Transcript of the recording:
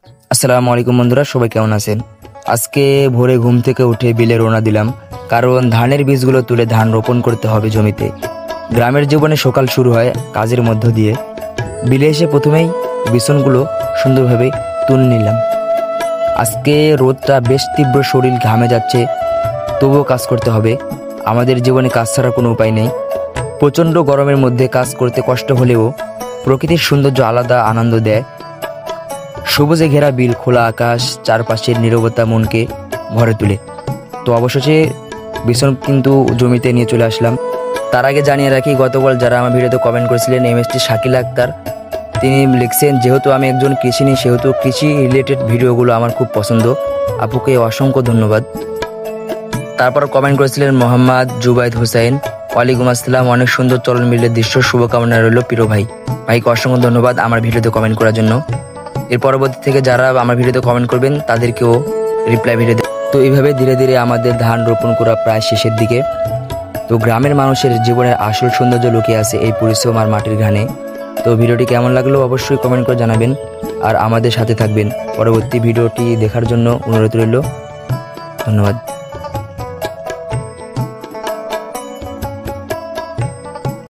আসসালামু আলাইকুম বন্ধুরা, সবাই কেমন আছেন? আজকে ভোরে ঘুম থেকে উঠে বিলে রওনা দিলাম, কারণ ধানের বীজগুলো তুলে ধান রোপণ করতে হবে জমিতে। গ্রামের জীবনে সকাল শুরু হয় কাজের মধ্য দিয়ে। বিলে এসে প্রথমেই বিছনগুলো সুন্দরভাবে তুলে নিলাম। আজকে রোদটা বেশ তীব্র, শরীর ঘামে যাচ্ছে, তবুও কাজ করতে হবে। আমাদের জীবনে কাজ ছাড়া কোনো উপায় নেই। প্রচণ্ড গরমের মধ্যে কাজ করতে কষ্ট হলেও প্রকৃতির সৌন্দর্য আলাদা আনন্দ দেয়। সবুজে ঘেরা বিল, খোলা আকাশ, চারপাশের নীরবতা মনকে ভরে তোলে। তো অবশেষে বিছন কিন্তু জমিতে নিয়ে চলে আসলাম। তার আগে জানিয়ে রাখি, গতকাল যারা আমার ভিডিওতে কমেন্ট করেছিলেন, এমএসটি শাকিল আক্তার, তিনি লিখছেন যেহেতু আমি একজন কৃষিনী, সেহেতু কৃষি রিলেটেড ভিডিওগুলো আমার খুব পছন্দ। আপুকে অসংখ্য ধন্যবাদ। তারপর কমেন্ট করেছিলেন মোহাম্মদ জুবাইদ হুসাইন, ওয়ালাইকুম আসসালাম, অনেক সুন্দর চলন মিলের দৃশ্য, শুভকামনা রইল প্রিয় ভাই। ভাইকে অসংখ্য ধন্যবাদ আমার ভিডিওতে কমেন্ট করার জন্য। এর পরবর্তী থেকে যারা আমার ভিডিওতে কমেন্ট করবেন তাদেরকেও রিপ্লাই ভিডিও দেব। তো এইভাবে ধীরে ধীরে আমাদের ধান রোপণ করা প্রায় শেষের দিকে। তো গ্রামের মানুষের জীবনের আসল সৌন্দর্য লুকিয়ে আছে এই পরিশ্রম আর মাটির ঘানে। তো ভিডিওটি কেমন লাগলো অবশ্যই কমেন্ট করে জানাবেন, আর আমাদের সাথে থাকবেন। পরবর্তী ভিডিওটি দেখার জন্য অনুরোধ রইল। ধন্যবাদ।